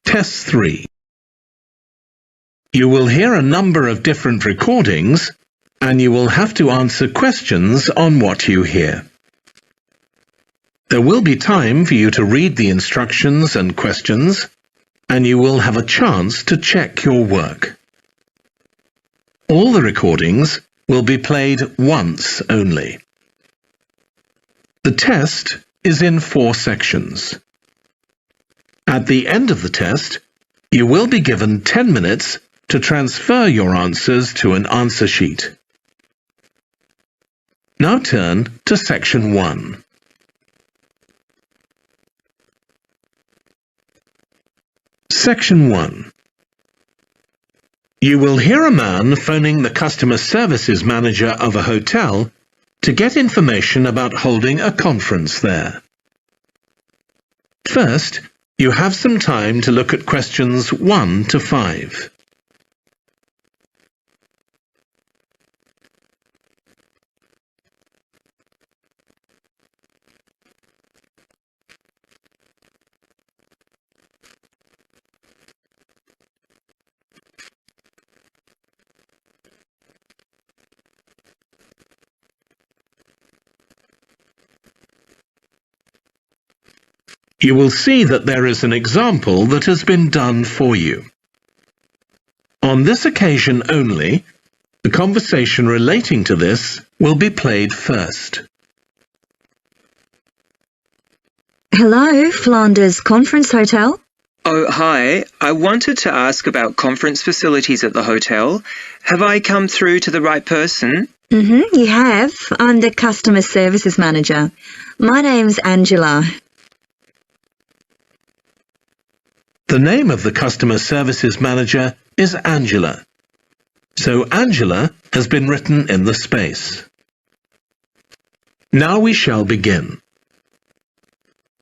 Test 3. You will hear a number of different recordings, and you will have to answer questions on what you hear. There will be time for you to read the instructions and questions, and you will have a chance to check your work. All the recordings will be played once only. The test is in 4 sections. At the end of the test, you will be given 10 minutes to transfer your answers to an answer sheet. Now turn to Section 1. Section 1. You will hear a man phoning the customer services manager of a hotel to get information about holding a conference there. First, you have some time to look at questions 1 to 5. You will see that there is an example that has been done for you. On this occasion only, the conversation relating to this will be played first. Hello, Flanders Conference Hotel. Oh, hi. I wanted to ask about conference facilities at the hotel. Have I come through to the right person? You have. I'm the Customer Services Manager. My name's Angela. The name of the Customer Services Manager is Angela. So Angela has been written in the space. Now we shall begin.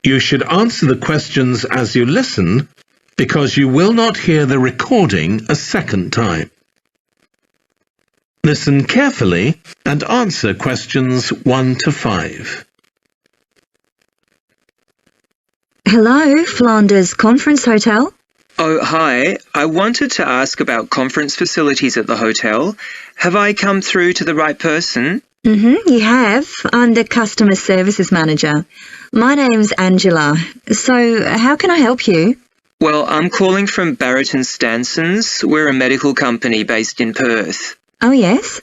You should answer the questions as you listen, because you will not hear the recording a second time. Listen carefully and answer questions 1 to 5. Hello, Flanders Conference Hotel. Oh, hi. I wanted to ask about conference facilities at the hotel. Have I come through to the right person? You have. I'm the Customer Services Manager. My name's Angela. So, how can I help you? Well, I'm calling from Barrett and Stanson's. We're a medical company based in Perth. Oh, yes?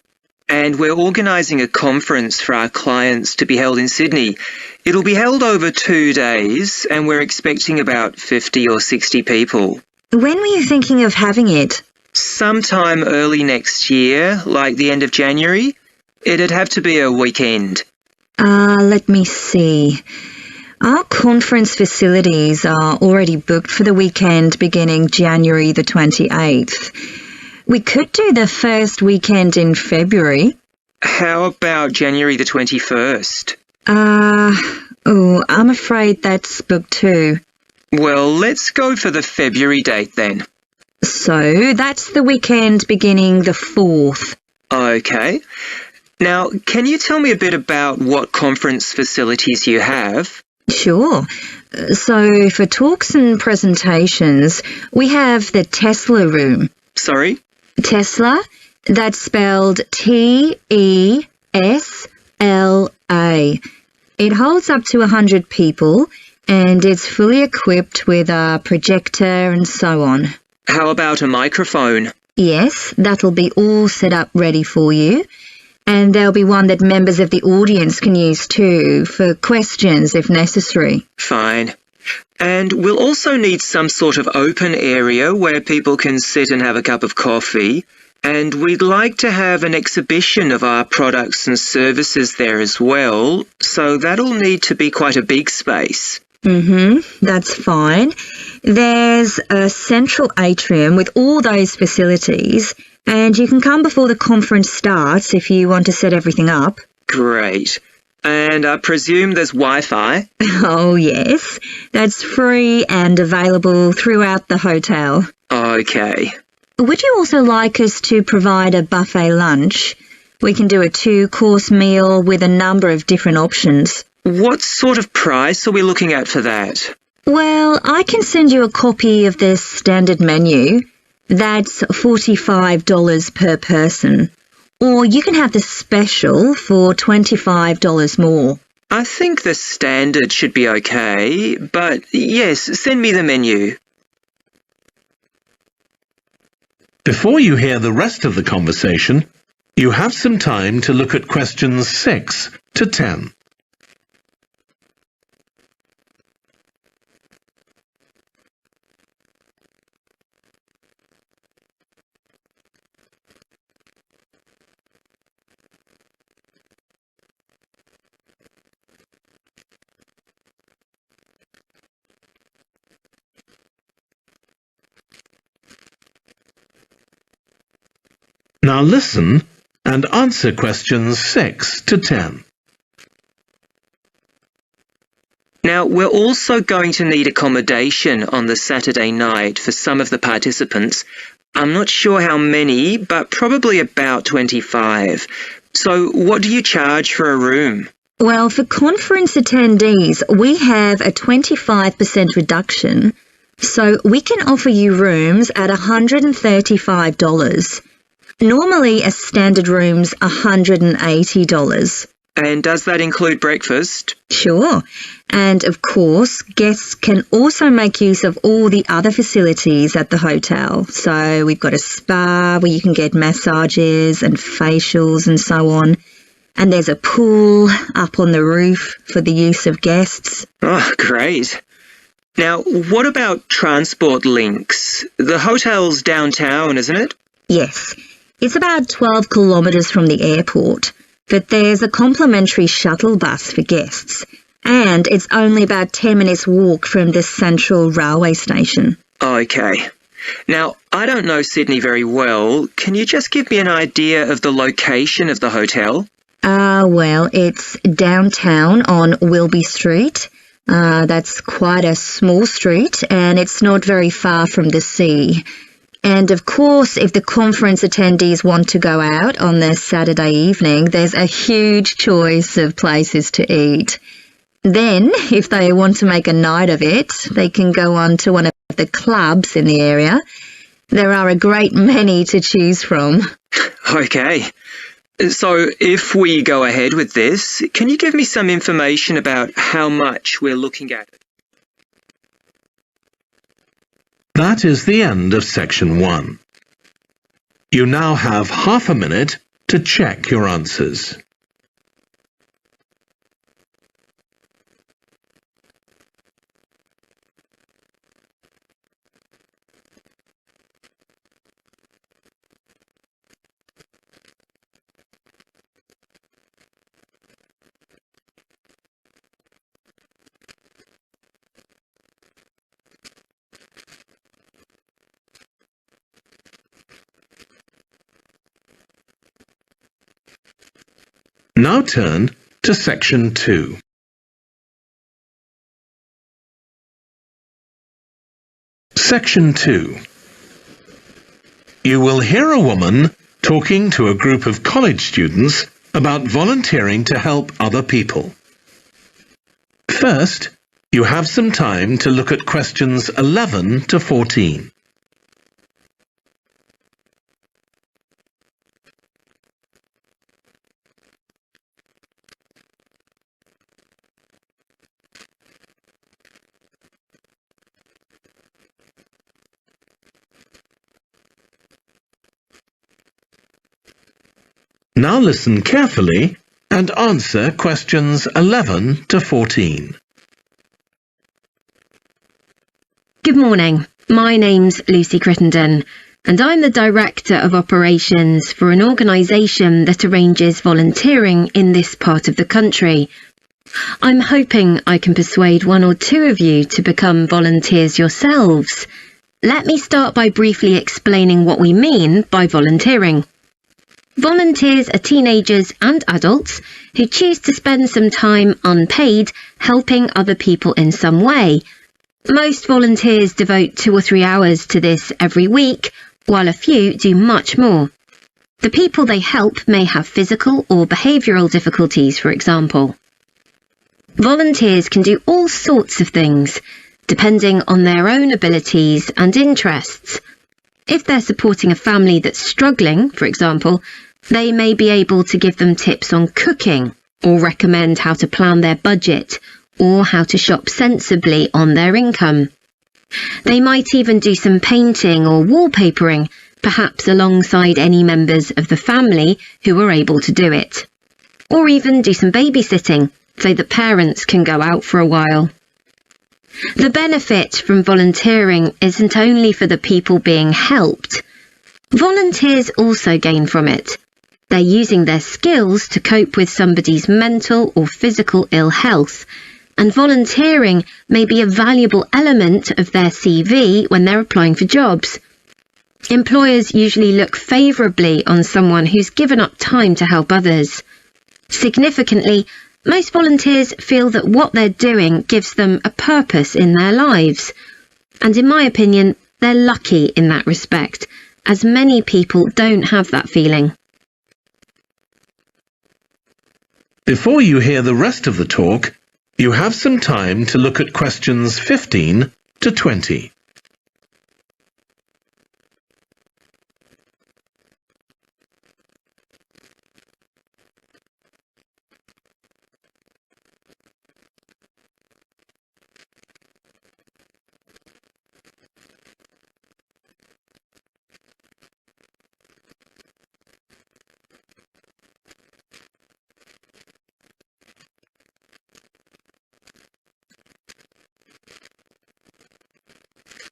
And we're organising a conference for our clients to be held in Sydney. It'll be held over 2 days, and we're expecting about 50 or 60 people. When were you thinking of having it? Sometime early next year, like the end of January. It'd have to be a weekend. Let me see. Our conference facilities are already booked for the weekend beginning January the 28th. We could do the first weekend in February. How about January the 21st? I'm afraid that's booked too. Well, let's go for the February date then. So, that's the weekend beginning the 4th. Okay. Now, can you tell me a bit about what conference facilities you have? Sure. So, for talks and presentations, we have the Tesla room. Sorry? Tesla, that's spelled T-E-S-L-A. It holds up to 100 people, and it's fully equipped with a projector and so on. How about a microphone? Yes, that'll be all set up ready for you. And there'll be one that members of the audience can use too, for questions if necessary. Fine. And we'll also need some sort of open area where people can sit and have a cup of coffee. And we'd like to have an exhibition of our products and services there as well, so that'll need to be quite a big space. That's fine. There's a central atrium with all those facilities, and you can come before the conference starts if you want to set everything up. Great. And I presume there's Wi-Fi? Oh, yes. That's free and available throughout the hotel. Okay. Would you also like us to provide a buffet lunch? We can do a 2-course meal with a number of different options. What sort of price are we looking at for that? Well, I can send you a copy of the standard menu. That's $45 per person. Or you can have the special for $25 more. I think the standard should be okay, but yes, send me the menu. Before you hear the rest of the conversation, you have some time to look at questions 6 to 10. Now listen and answer questions 6 to 10. Now, we're also going to need accommodation on the Saturday night for some of the participants. I'm not sure how many, but probably about 25. So what do you charge for a room? Well, for conference attendees, we have a 25% reduction, so we can offer you rooms at $135. Normally, a standard room's $180. And does that include breakfast? Sure. And of course, guests can also make use of all the other facilities at the hotel. So we've got a spa where you can get massages and facials and so on. And there's a pool up on the roof for the use of guests. Oh, great. Now, what about transport links? The hotel's downtown, isn't it? Yes. It's about 12 kilometres from the airport, but there's a complimentary shuttle bus for guests, and it's only about 10 minutes walk from the central railway station. Okay. Now, I don't know Sydney very well. Can you just give me an idea of the location of the hotel? Well, it's downtown on Wilby Street. That's quite a small street, and it's not very far from the sea. And of course, if the conference attendees want to go out on their Saturday evening, there's a huge choice of places to eat. Then, if they want to make a night of it, they can go on to one of the clubs in the area. There are a great many to choose from. Okay. So, if we go ahead with this, can you give me some information about how much we're looking at? That is the end of section 1. You now have half a minute to check your answers. Now turn to section 2. Section 2. You will hear a woman talking to a group of college students about volunteering to help other people. First, you have some time to look at questions 11 to 14. Now listen carefully and answer questions 11 to 14. Good morning. My name's Lucy Crittenden, and I'm the Director of Operations for an organisation that arranges volunteering in this part of the country. I'm hoping I can persuade one or two of you to become volunteers yourselves. Let me start by briefly explaining what we mean by volunteering. Volunteers are teenagers and adults who choose to spend some time unpaid helping other people in some way. Most volunteers devote 2 or 3 hours to this every week, while a few do much more. The people they help may have physical or behavioural difficulties, for example. Volunteers can do all sorts of things. depending on their own abilities and interests. If they're supporting a family that's struggling, for example, they may be able to give them tips on cooking or recommend how to plan their budget or how to shop sensibly on their income. They might even do some painting or wallpapering, perhaps alongside any members of the family who are able to do it. Or even do some babysitting so that parents can go out for a while. The benefit from volunteering isn't only for the people being helped. Volunteers also gain from it. They're using their skills to cope with somebody's mental or physical ill health, and volunteering may be a valuable element of their CV when they're applying for jobs. Employers usually look favourably on someone who's given up time to help others. Significantly, most volunteers feel that what they're doing gives them a purpose in their lives. And in my opinion, they're lucky in that respect, as many people don't have that feeling. Before you hear the rest of the talk, you have some time to look at questions 15 to 20.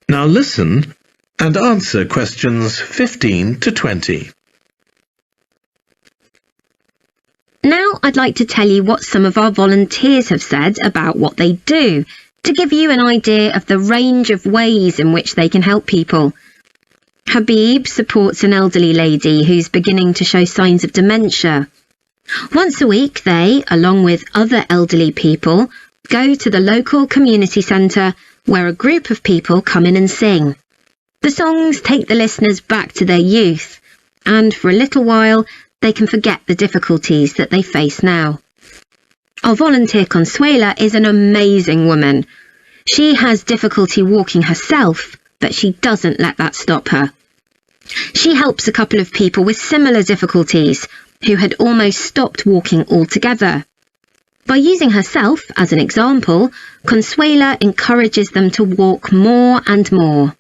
Now listen and answer questions 15 to 20. Now I'd like to tell you what some of our volunteers have said about what they do, to give you an idea of the range of ways in which they can help people. Habib supports an elderly lady who's beginning to show signs of dementia. Once a week they, along with other elderly people, go to the local community centre where a group of people come in and sing. The songs take the listeners back to their youth, and for a little while they can forget the difficulties that they face now. Our volunteer Consuela is an amazing woman. She has difficulty walking herself, but she doesn't let that stop her. She helps a couple of people with similar difficulties who had almost stopped walking altogether. By using herself as an example, Consuela encourages them to walk more and more.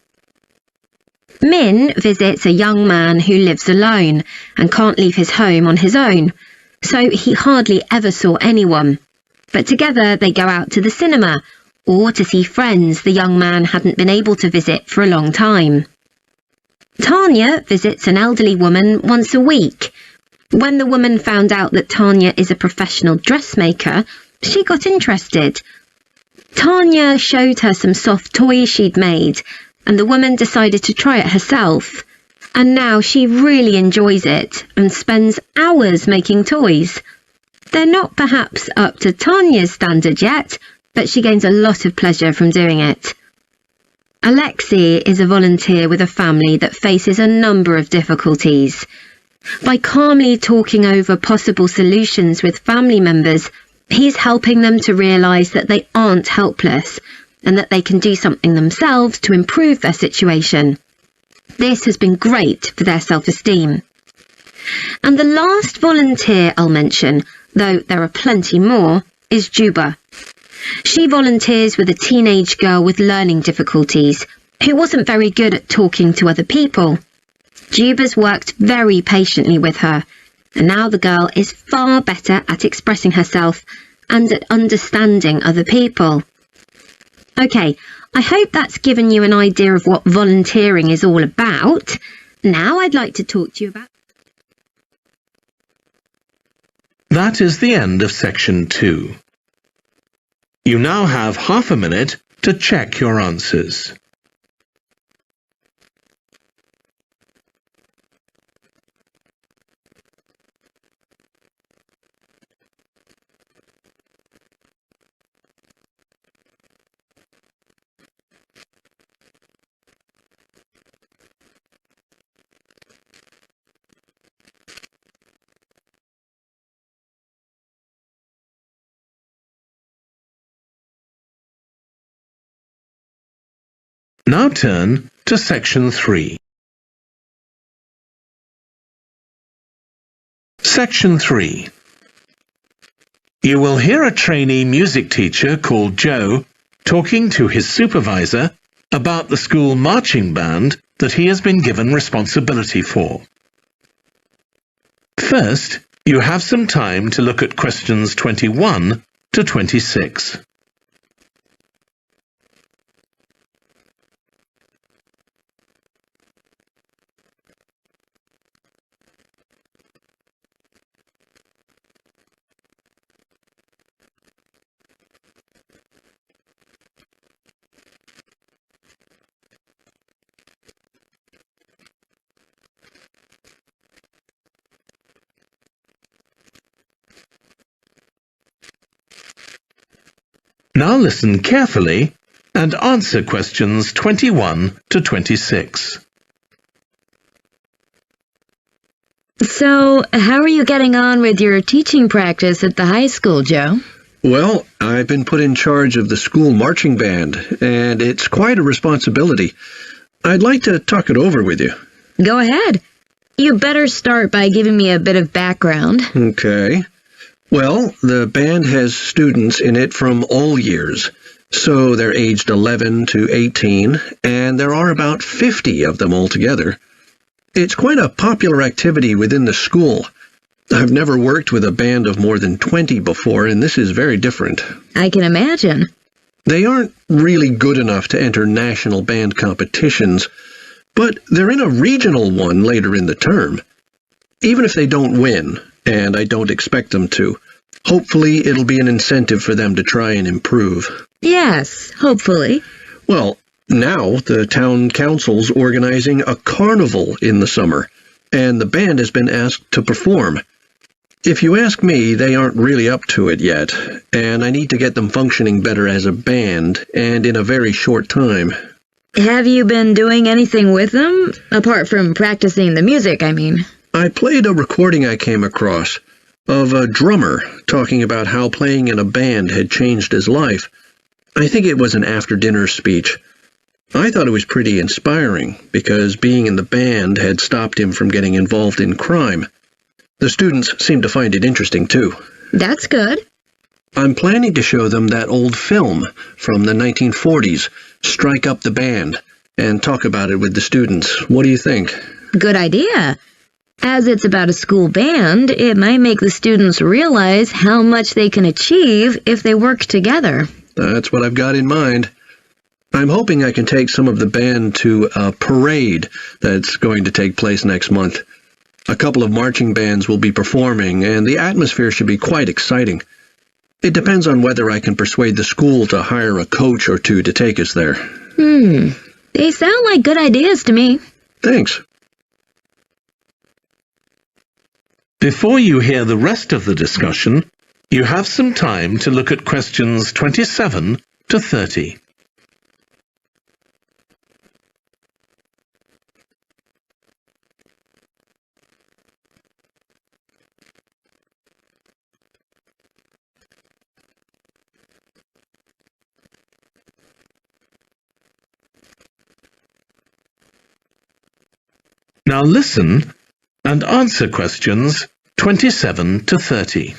Min visits a young man who lives alone and can't leave his home on his own, so he hardly ever saw anyone. But together they go out to the cinema or to see friends the young man hadn't been able to visit for a long time. Tanya visits an elderly woman once a week. When the woman found out that Tanya is a professional dressmaker, she got interested. Tanya showed her some soft toys she'd made, and the woman decided to try it herself. And now she really enjoys it and spends hours making toys. They're not perhaps up to Tanya's standard yet, but she gains a lot of pleasure from doing it. Alexi is a volunteer with a family that faces a number of difficulties. By calmly talking over possible solutions with family members, he's helping them to realise that they aren't helpless and that they can do something themselves to improve their situation. This has been great for their self-esteem. And the last volunteer I'll mention, though there are plenty more, is Juba. She volunteers with a teenage girl with learning difficulties who wasn't very good at talking to other people. Juba's worked very patiently with her, and now the girl is far better at expressing herself and at understanding other people. Okay, I hope that's given you an idea of what volunteering is all about. Now I'd like to talk to you about... That is the end of section 2. You now have half a minute to check your answers. Now turn to Section 3. Section 3. You will hear a trainee music teacher called Joe talking to his supervisor about the school marching band that he has been given responsibility for. First, you have some time to look at questions 21 to 26. Now listen carefully and answer questions 21 to 26. So, how are you getting on with your teaching practice at the high school, Joe? Well, I've been put in charge of the school marching band, and it's quite a responsibility. I'd like to talk it over with you. Go ahead. You better start by giving me a bit of background. Okay. Well, the band has students in it from all years, so they're aged 11 to 18, and there are about 50 of them altogether. It's quite a popular activity within the school. I've never worked with a band of more than 20 before, and this is very different. I can imagine. They aren't really good enough to enter national band competitions, but they're in a regional one later in the term. Even if they don't win, and I don't expect them to, hopefully it'll be an incentive for them to try and improve. Yes, hopefully. Well, now the town council's organizing a carnival in the summer, and the band has been asked to perform. If you ask me, they aren't really up to it yet, and I need to get them functioning better as a band, and in a very short time. Have you been doing anything with them? Apart from practicing the music, I mean. I played a recording I came across of a drummer talking about how playing in a band had changed his life. I think it was an after-dinner speech. I thought it was pretty inspiring because being in the band had stopped him from getting involved in crime. The students seemed to find it interesting, too. That's good. I'm planning to show them that old film from the 1940s, Strike Up the Band, and talk about it with the students. What do you think? Good idea. As it's about a school band, it might make the students realize how much they can achieve if they work together. That's what I've got in mind. I'm hoping I can take some of the band to a parade that's going to take place next month. A couple of marching bands will be performing, and the atmosphere should be quite exciting. It depends on whether I can persuade the school to hire a coach or two to take us there. They sound like good ideas to me. Thanks. Before you hear the rest of the discussion, you have some time to look at questions 27 to 30. Now listen and answer questions 27 to 30.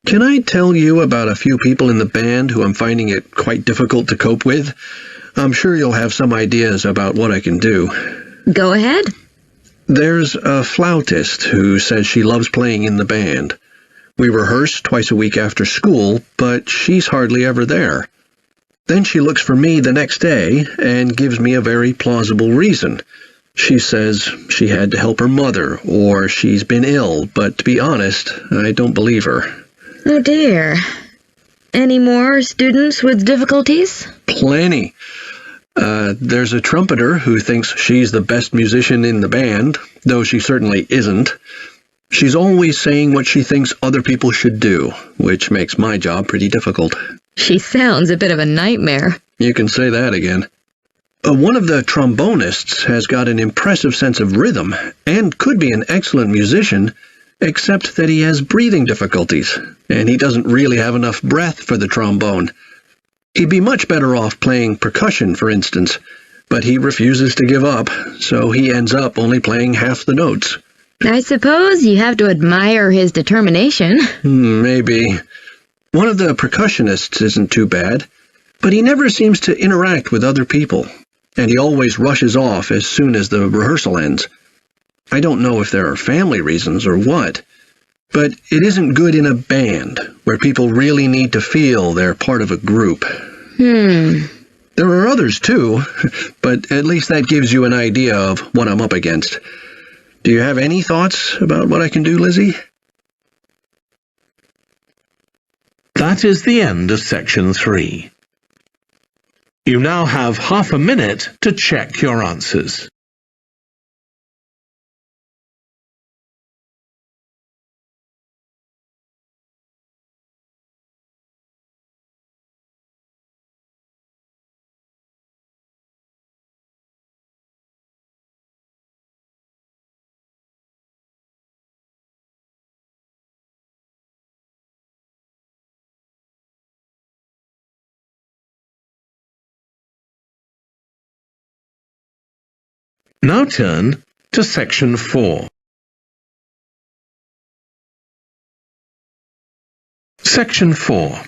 Can I tell you about a few people in the band who I'm finding it quite difficult to cope with? I'm sure you'll have some ideas about what I can do. Go ahead. There's a flautist who says she loves playing in the band. We rehearse twice a week after school, but she's hardly ever there. Then she looks for me the next day and gives me a very plausible reason. She says she had to help her mother, or she's been ill, but to be honest, I don't believe her. Oh dear. Any more students with difficulties? Plenty. There's a trumpeter who thinks she's the best musician in the band, though she certainly isn't. She's always saying what she thinks other people should do, which makes my job pretty difficult. She sounds a bit of a nightmare. You can say that again. One of the trombonists has got an impressive sense of rhythm and could be an excellent musician, except that he has breathing difficulties, and he doesn't really have enough breath for the trombone. He'd be much better off playing percussion, for instance, but he refuses to give up, so he ends up only playing half the notes. I suppose you have to admire his determination. Maybe. One of the percussionists isn't too bad, but he never seems to interact with other people, and he always rushes off as soon as the rehearsal ends. I don't know if there are family reasons or what, but it isn't good in a band, where people really need to feel they're part of a group. There are others too, but at least that gives you an idea of what I'm up against. Do you have any thoughts about what I can do, Lizzie? That is the end of section 3. You now have half a minute to check your answers. Now turn to section 4. Section 4.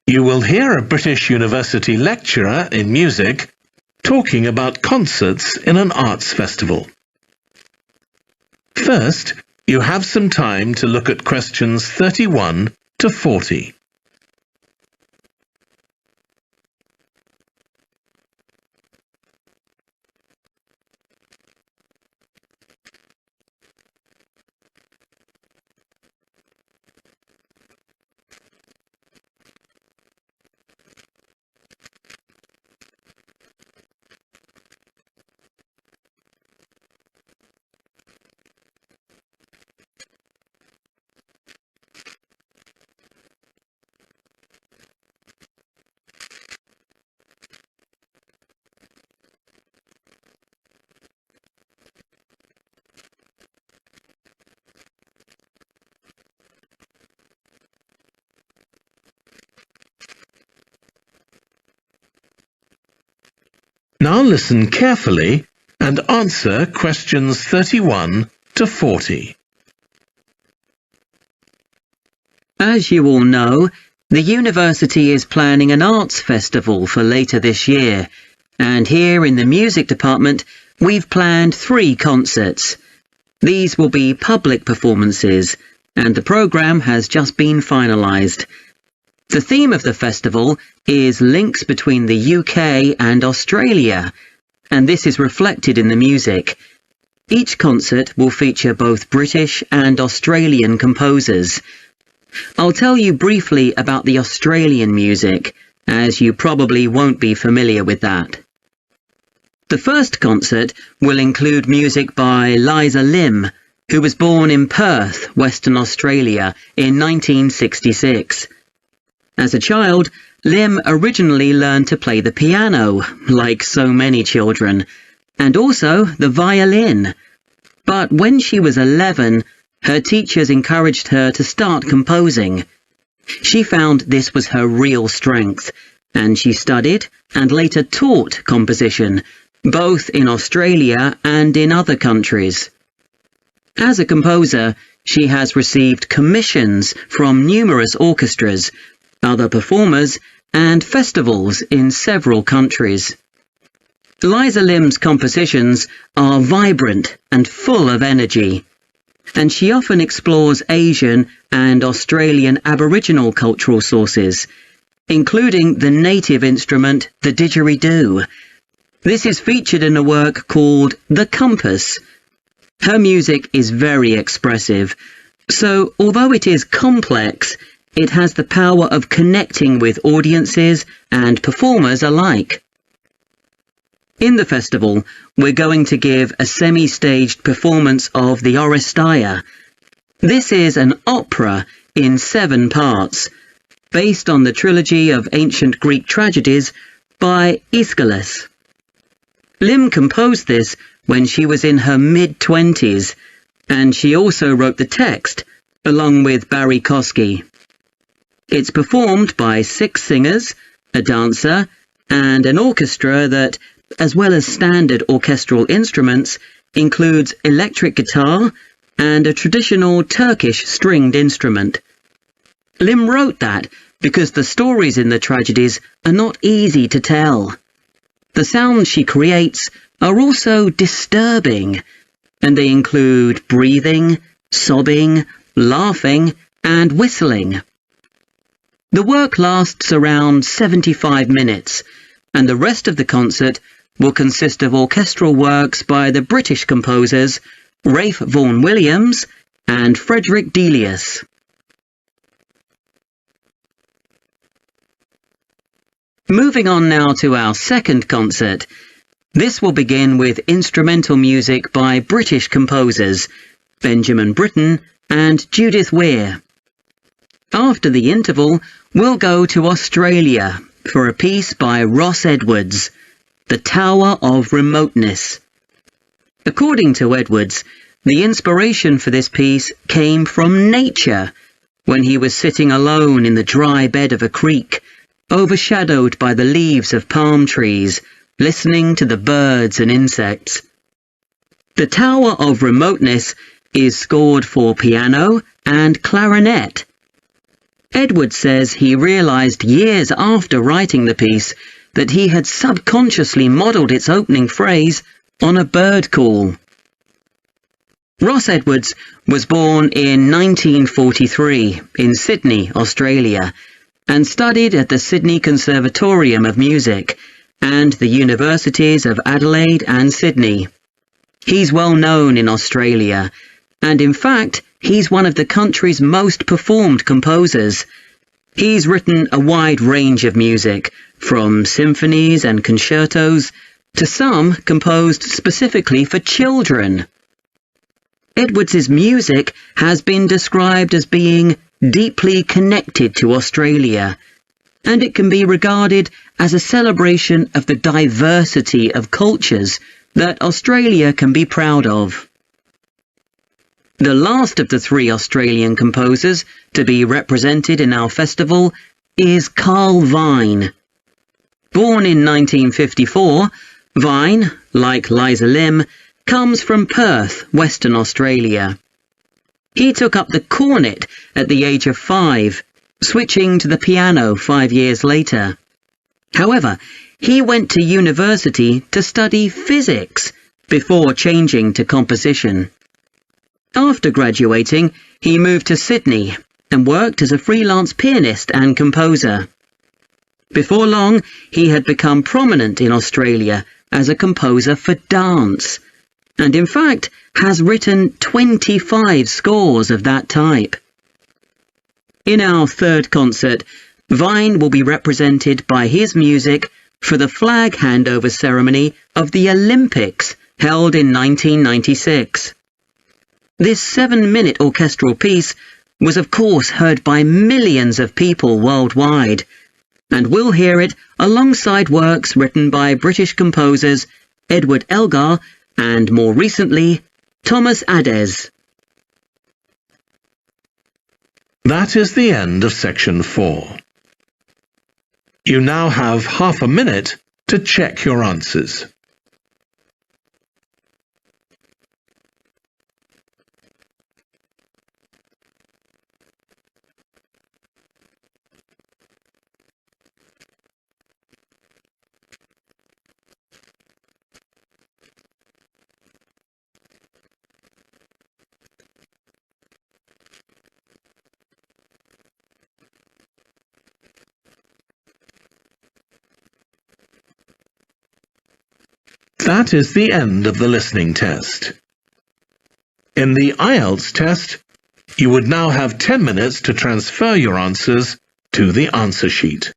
You will hear a British University lecturer in music talking about concerts in an arts festival. First, you have some time to look at questions 31 to 40. Now listen carefully and answer questions 31 to 40. As you all know, the university is planning an arts festival for later this year, and here in the music department we've planned 3 concerts. These will be public performances, and the programme has just been finalised. The theme of the festival is links between the UK and Australia, and this is reflected in the music. Each concert will feature both British and Australian composers. I'll tell you briefly about the Australian music, as you probably won't be familiar with that. The first concert will include music by Liza Lim, who was born in Perth, Western Australia, in 1966. As a child, Lim originally learned to play the piano, like so many children, and also the violin. But when she was 11, her teachers encouraged her to start composing. She found this was her real strength, and she studied and later taught composition, both in Australia and in other countries. As a composer, she has received commissions from numerous orchestras, other performers, and festivals in several countries. Liza Lim's compositions are vibrant and full of energy, and she often explores Asian and Australian Aboriginal cultural sources, including the native instrument, the didgeridoo. This is featured in a work called The Compass. Her music is very expressive, so although it is complex, it has the power of connecting with audiences and performers alike. In the festival, we're going to give a semi-staged performance of the Oresteia. This is an opera in 7 parts, based on the trilogy of ancient Greek tragedies by Aeschylus. Lim composed this when she was in her mid-20s, and she also wrote the text, along with Barry Kosky. It's performed by 6 singers, a dancer, and an orchestra that, as well as standard orchestral instruments, includes electric guitar and a traditional Turkish stringed instrument. Lim wrote that because the stories in the tragedies are not easy to tell. The sounds she creates are also disturbing, and they include breathing, sobbing, laughing, and whistling. The work lasts around 75 minutes, and the rest of the concert will consist of orchestral works by the British composers Ralph Vaughan Williams and Frederick Delius. Moving on now to our second concert. This will begin with instrumental music by British composers Benjamin Britten and Judith Weir. After the interval, we'll go to Australia for a piece by Ross Edwards, The Tower of Remoteness. According to Edwards, the inspiration for this piece came from nature, when he was sitting alone in the dry bed of a creek, overshadowed by the leaves of palm trees, listening to the birds and insects. The Tower of Remoteness is scored for piano and clarinet. Edwards says he realized years after writing the piece that he had subconsciously modelled its opening phrase on a bird call. Ross Edwards was born in 1943 in Sydney, Australia, and studied at the Sydney Conservatorium of Music and the Universities of Adelaide and Sydney. He's well known in Australia, and in fact, he's one of the country's most performed composers. He's written a wide range of music, from symphonies and concertos to some composed specifically for children. Edwards's music has been described as being deeply connected to Australia, and it can be regarded as a celebration of the diversity of cultures that Australia can be proud of. The last of the 3 Australian composers to be represented in our festival is Carl Vine. Born in 1954, Vine, like Liza Lim, comes from Perth, Western Australia. He took up the cornet at the age of 5, switching to the piano 5 years later. However, he went to university to study physics before changing to composition. After graduating, he moved to Sydney and worked as a freelance pianist and composer. Before long, he had become prominent in Australia as a composer for dance, and in fact has written 25 scores of that type. In our third concert, Vine will be represented by his music for the flag handover ceremony of the Olympics held in 1996. This 7-minute orchestral piece was of course heard by millions of people worldwide, and we'll hear it alongside works written by British composers Edward Elgar and, more recently, Thomas Adès. That is the end of section 4. You now have half a minute to check your answers. That is the end of the listening test. In the IELTS test, you would now have 10 minutes to transfer your answers to the answer sheet.